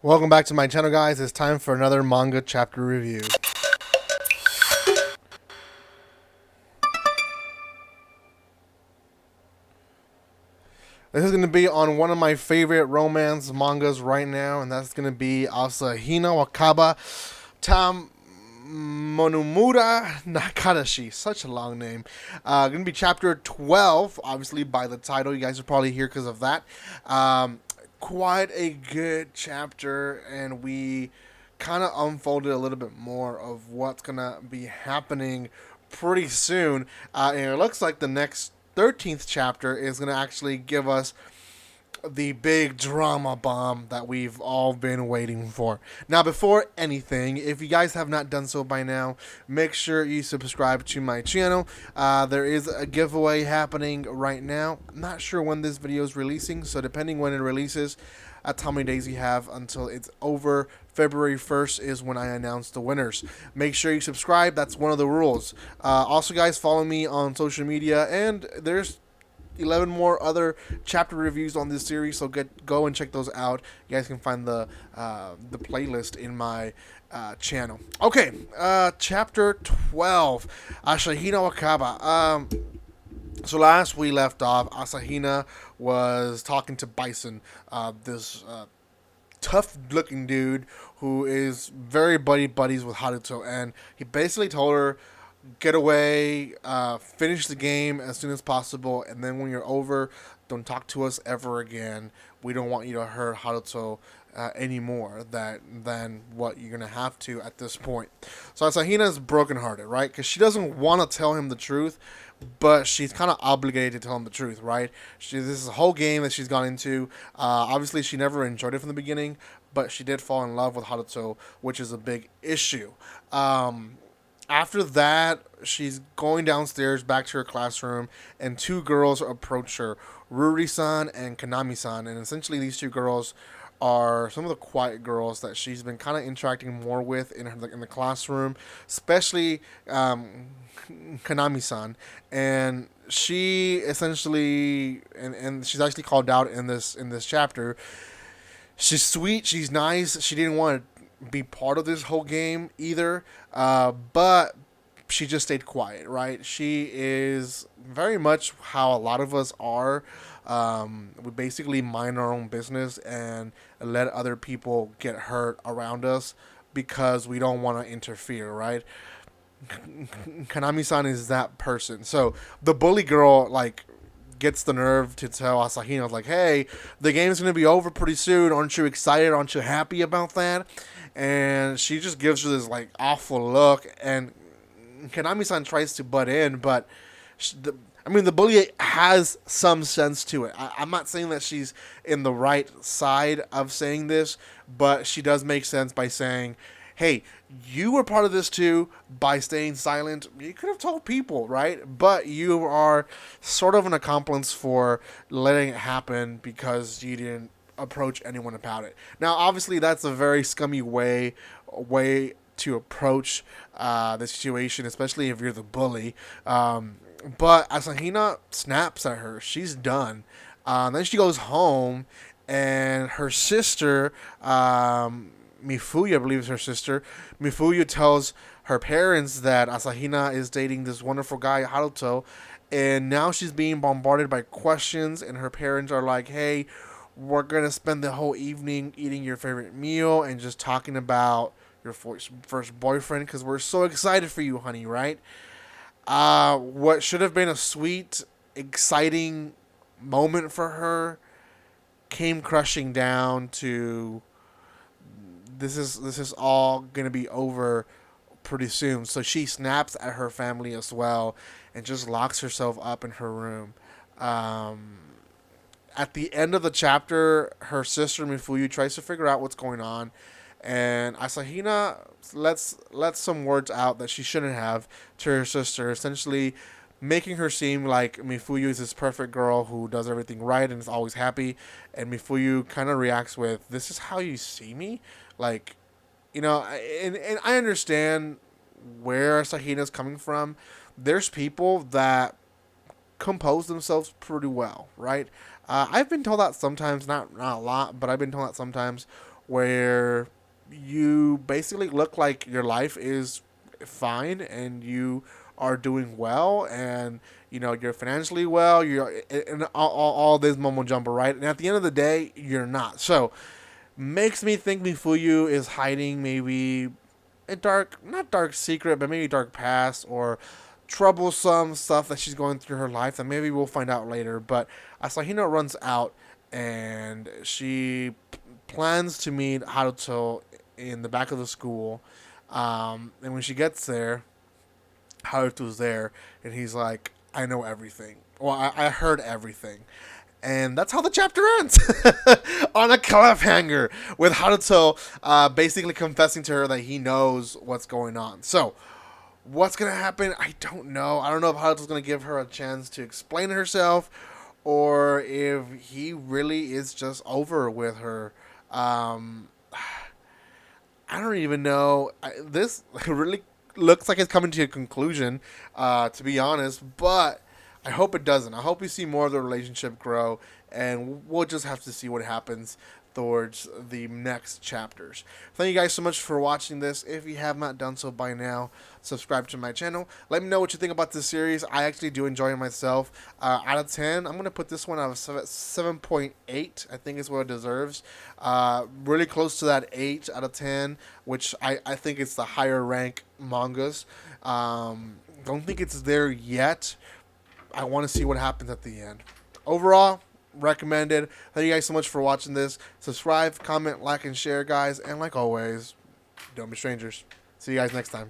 Welcome back to my channel, guys. It's time for another manga chapter review. This is going to be on one of my favorite romance mangas right now, and that's going to be Asahina Wakaba Tam Monumura Nakadashi. Such a long name. Going to be chapter 12, obviously by the title. You guys are probably here because of that. Quite a good chapter, and we kind of unfolded a little bit more of what's going to be happening pretty soon. And it looks like the next 13th chapter is going to actually give us the big drama bomb that we've all been waiting for. Now, before anything, if you guys have not done so by now, make sure you subscribe to my channel. There is a giveaway happening right now. I'm not sure when this video is releasing, so depending when it releases, that's how many days you have until it's over. February 1st is when I announce the winners. Make sure you subscribe. That's one of the rules. Also, guys, follow me on social media, and there's 11 more other chapter reviews on this series, so go and check those out. You guys can find the playlist in my channel. Okay, chapter 12, Asahina Wakaba. So last we left off, Asahina was talking to Bison, this tough-looking dude who is very buddies with Haruto, and he basically told her, get away, finish the game as soon as possible, and then when you're over, don't talk to us ever again. We don't want you to hurt Haruto any more than what you're going to have to at this point. So Asahina is brokenhearted, right? Because she doesn't want to tell him the truth, but she's kind of obligated to tell him the truth, right? This is a whole game that she's gone into. Obviously, she never enjoyed it from the beginning, but she did fall in love with Haruto, which is a big issue. After that, she's going downstairs back to her classroom, and two girls approach her, Ruri-san and Kanami-san. And essentially, these two girls are some of the quiet girls that she's been kind of interacting more with in the classroom, especially Kanami-san. And she essentially, and she's actually called out in this chapter. She's sweet, she's nice. She didn't want to be part of this whole game either, but she just stayed quiet, right? She is very much how a lot of us are. We basically mind our own business and let other people get hurt around us because we don't want to interfere, right? Kanami-san is that person. So the bully girl, like, gets the nerve to tell Asahina, like, hey, the game's going to be over pretty soon. Aren't you excited? Aren't you happy about that? And she just gives her this, like, awful look. And Kanami-san tries to butt in, but the bully has some sense to it. I'm not saying that she's in the right side of saying this, but she does make sense by saying, hey, you were part of this too by staying silent. You could have told people, right? But you are sort of an accomplice for letting it happen because you didn't approach anyone about it. Now, obviously, that's a very scummy way to approach the situation, especially if you're the bully. But Asahina snaps at her. She's done. Then she goes home, and her sister, Mifuyu, I believe is her sister, Mifuyu tells her parents that Asahina is dating this wonderful guy, Haruto, and now she's being bombarded by questions, and her parents are like, hey, we're going to spend the whole evening eating your favorite meal and just talking about your first boyfriend because we're so excited for you, honey, right? What should have been a sweet, exciting moment for her came crushing down to this is all gonna be over pretty soon. So she snaps at her family as well and just locks herself up in her room. At the end of the chapter, her sister Mifuyu tries to figure out what's going on, and Asahina lets some words out that she shouldn't have to her sister, essentially making her seem like Mifuyu is this perfect girl who does everything right and is always happy. And Mifuyu kind of reacts with, "This is how you see me?" Like, and I understand where Asahina's coming from. There's people that compose themselves pretty well, right? I've been told that sometimes, not a lot, but I've been told that sometimes where you basically look like your life is fine and you are doing well, and you're financially well, you're and all this mumbo jumbo, right? And at the end of the day, you're not. So makes me think Mifuyu is hiding maybe a not dark secret, but maybe dark past or troublesome stuff that she's going through her life that maybe we'll find out later. But Asahina runs out and she plans to meet Haruto in the back of the school. And when she gets there, Haruto's there, and he's like, "I know everything. Well, I heard everything." And that's how the chapter ends. On a cliffhanger with Haruto basically confessing to her that he knows what's going on. So, what's going to happen? I don't know. I don't know if Haruto's going to give her a chance to explain herself or if he really is just over with her. I don't even know. This really looks like it's coming to a conclusion, to be honest, but I hope it doesn't. I hope we see more of the relationship grow, and we'll just have to see what happens towards the next chapters. Thank you guys so much for watching this. If you have not done so by now, subscribe to my channel. Let me know what you think about this series. I actually do enjoy it myself. Out of 10, I'm going to put this one out of 7.8. I think is what it deserves. Really close to that 8 out of 10, which I think it's the higher rank mangas. Don't think it's there yet. I want to see what happens at the end. Overall, recommended. Thank you guys so much for watching this. Subscribe, comment, like, and share, guys. And like always, don't be strangers. See you guys next time.